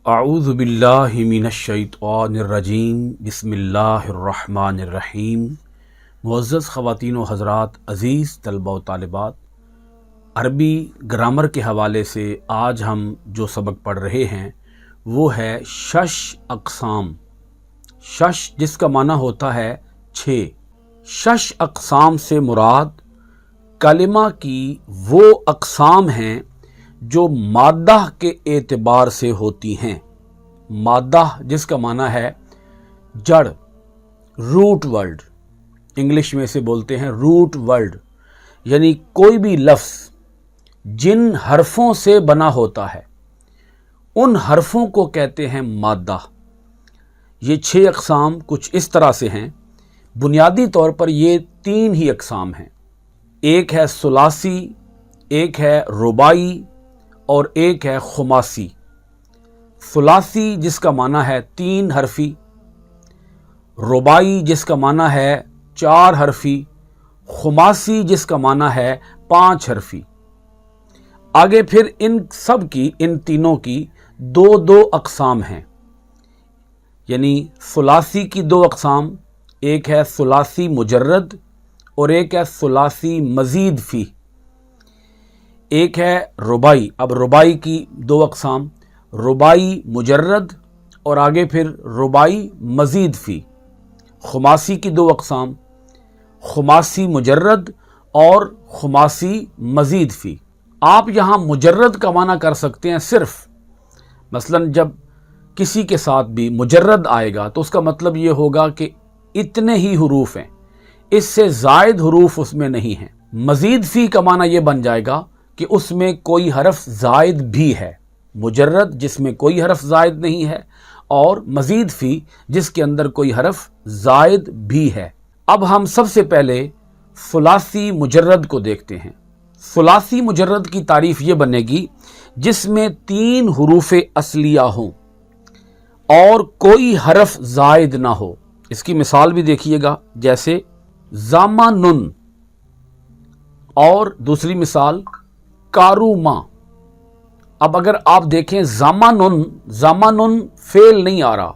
اعوذ باللہ من الشیطان الرجیم بسم اللہ الرحمن الرحیم۔ معزز خواتین و حضرات، عزیز طلبہ و طالبات، عربی گرامر کے حوالے سے آج ہم جو سبق پڑھ رہے ہیں وہ ہے شش اقسام۔ شش جس کا معنی ہوتا ہے 6۔ شش اقسام سے مراد کلمہ کی وہ اقسام ہیں جو مادہ کے اعتبار سے ہوتی ہیں۔ مادہ جس کا معنی ہے جڑ، روٹ ورڈ، انگلش میں اسے بولتے ہیں روٹ ورڈ، یعنی کوئی بھی لفظ جن حرفوں سے بنا ہوتا ہے ان حرفوں کو کہتے ہیں مادہ۔ یہ 6 اقسام کچھ اس طرح سے ہیں۔ بنیادی طور پر یہ 3 ہی اقسام ہیں، ایک ہے ثلاثی، ایک ہے رباعی اور ایک ہے خماسی۔ ثلاثی جس کا معنی ہے 3 حرفی، رباعی جس کا معنی ہے 4 حرفی، خماسی جس کا معنی ہے 5 حرفی۔ آگے پھر ان سب کی، ان تینوں کی 2 اقسام ہیں، یعنی ثلاثی کی 2 اقسام، ایک ہے ثلاثی مجرد اور ایک ہے ثلاثی مزید فی۔ ایک ہے رباعی، اب رباعی کی 2 اقسام، رباعی مجرد اور آگے پھر رباعی مزید فی۔ خماسی کی 2 اقسام، خماسی مجرد اور خماسی مزید فی۔ آپ یہاں مجرد کا معنی کر سکتے ہیں صرف، مثلا جب کسی کے ساتھ بھی مجرد آئے گا تو اس کا مطلب یہ ہوگا کہ اتنے ہی حروف ہیں، اس سے زائد حروف اس میں نہیں ہیں۔ مزید فی کا معنی یہ بن جائے گا کہ اس میں کوئی حرف زائد بھی ہے، مجرد جس میں کوئی حرف زائد نہیں ہے اور مزید فی جس کے اندر کوئی حرف زائد بھی ہے۔ اب ہم سب سے پہلے ثلاثی مجرد کو دیکھتے ہیں۔ ثلاثی مجرد کی تعریف یہ بنے گی جس میں 3 حروف اصلیہ ہوں اور کوئی حرف زائد نہ ہو۔ اس کی مثال بھی دیکھیے گا، جیسے زامانن، اور دوسری مثال کاروما۔ اب اگر آپ دیکھیں زامانن فعل نہیں آ رہا،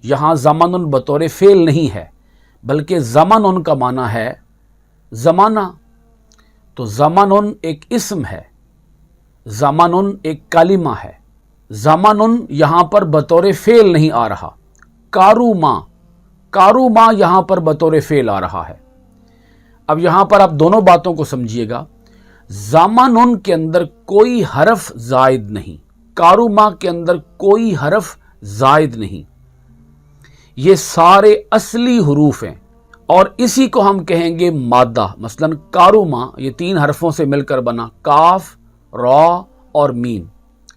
یہاں زامانن بطور فعل نہیں ہے بلکہ زامانن کا معنی ہے زمانہ، تو زامانن ایک اسم ہے، زامانن ایک کلمہ ہے۔ زامانن یہاں پر بطور فعل نہیں آ رہا۔ کاروما یہاں پر بطور فعل آ رہا ہے۔ اب یہاں پر آپ دونوں باتوں کو سمجھیے گا۔ زامانن کے اندر کوئی حرف زائد نہیں، کاروما کے اندر کوئی حرف زائد نہیں، یہ سارے اصلی حروف ہیں اور اسی کو ہم کہیں گے مادہ۔ مثلا کاروما یہ 3 حرفوں سے مل کر بنا، کاف، را اور میم،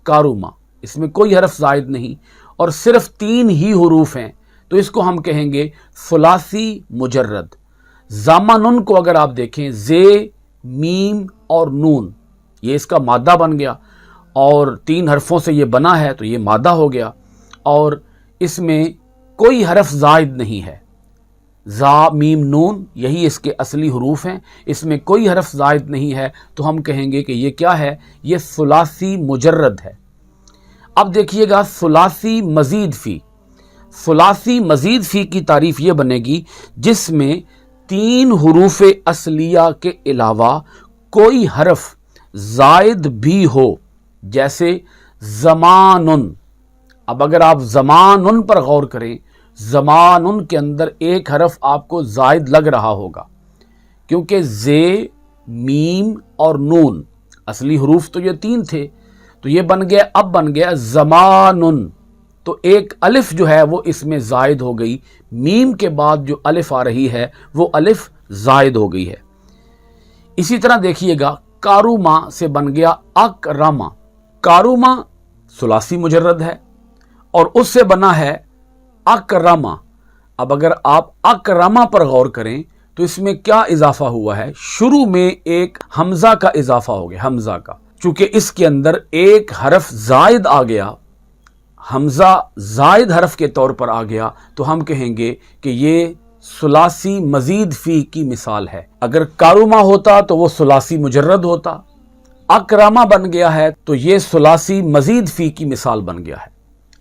کاروما، اس میں کوئی حرف زائد نہیں اور صرف 3 ہی حروف ہیں، تو اس کو ہم کہیں گے ثلاثی مجرد۔ زامانن کو اگر آپ دیکھیں، زے، میم اور نون، یہ اس کا مادہ بن گیا اور 3 حرفوں سے یہ بنا ہے تو یہ مادہ ہو گیا، اور اس میں کوئی حرف زائد نہیں ہے۔ زا، میم، نون یہی اس کے اصلی حروف ہیں، اس میں کوئی حرف زائد نہیں ہے، تو ہم کہیں گے کہ یہ کیا ہے؟ یہ ثلاثی مجرد ہے۔ اب دیکھیے گا ثلاثی مزید فی۔ ثلاثی مزید فی کی تعریف یہ بنے گی جس میں 3 حروف اصلیہ کے علاوہ کوئی حرف زائد بھی ہو، جیسے زمانن۔ اب اگر آپ زمانن پر غور کریں، زمانن کے اندر ایک حرف آپ کو زائد لگ رہا ہوگا، کیونکہ زے، میم اور نون اصلی حروف تو یہ 3 تھے، تو یہ بن گیا زمانن، تو ایک الف جو ہے وہ اس میں زائد ہو گئی، میم کے بعد جو الف آ رہی ہے وہ الف زائد ہو گئی ہے۔ اسی طرح دیکھیے گا کاروما سے بن گیا اکراما۔ کاروما ثلاثی مجرد ہے اور اس سے بنا ہے اکراما۔ اب اگر آپ اکراما پر غور کریں تو اس میں کیا اضافہ ہوا ہے؟ شروع میں ایک حمزہ کا اضافہ ہو گیا، حمزہ کا، چونکہ اس کے اندر ایک حرف زائد آ گیا، حمزہ زائد حرف کے طور پر آ گیا، تو ہم کہیں گے کہ یہ ثلاثی مزید فی کی مثال ہے۔ اگر کاروما ہوتا تو وہ ثلاثی مجرد ہوتا، اکراما بن گیا ہے تو یہ ثلاثی مزید فی کی مثال بن گیا ہے۔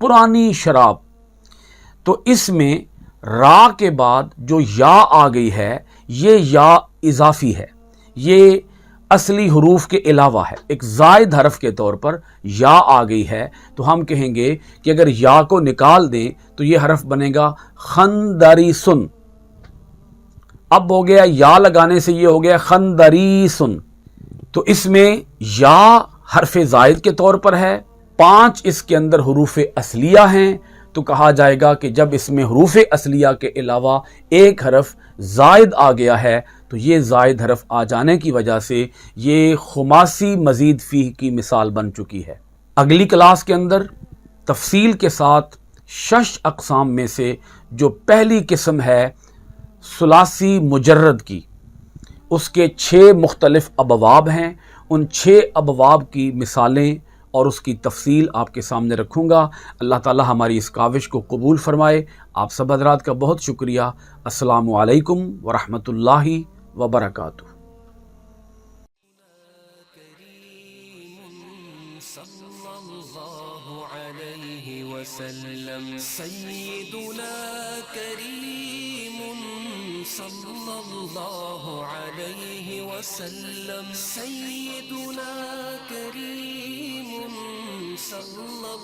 پرانی شراب. تو اس میں را کے بعد جو یا آ گئی ہے یہ یا اضافی ہے، یہ اصلی حروف کے علاوہ ہے، ایک زائد حرف کے طور پر یا آ گئی ہے. تو ہم کہیں گے کہ اگر یا کو نکال دیں تو یہ حرف بنے گا خندریسن. اب ہو گیا یا لگانے سے یہ ہو گیا خندریسن. تو اس میں یا حرف زائد کے طور پر ہے، 5 اس کے اندر حروف اصلیہ ہیں. تو کہا جائے گا کہ جب اس میں حروف اصلیہ کے علاوہ ایک حرف زائد آ گیا ہے تو یہ زائد حرف آ جانے کی وجہ سے یہ خماسی مزید فیہ کی مثال بن چکی ہے. اگلی کلاس کے اندر تفصیل کے ساتھ 6 اقسام میں سے جو پہلی قسم ہے ثلاثی مجرد کی، اس کے 6 مختلف ابواب ہیں. ان 6 ابواب کی مثالیں اور اس کی تفصیل آپ کے سامنے رکھوں گا. اللہ تعالی ہماری اس کاوش کو قبول فرمائے. آپ سب حضرات کا بہت شکریہ. السلام علیکم ورحمۃ اللہ وبرکاتہ. سیدنا کریم صلی اللہ علیہ وسلم، سیدنا کریم صلی اللہ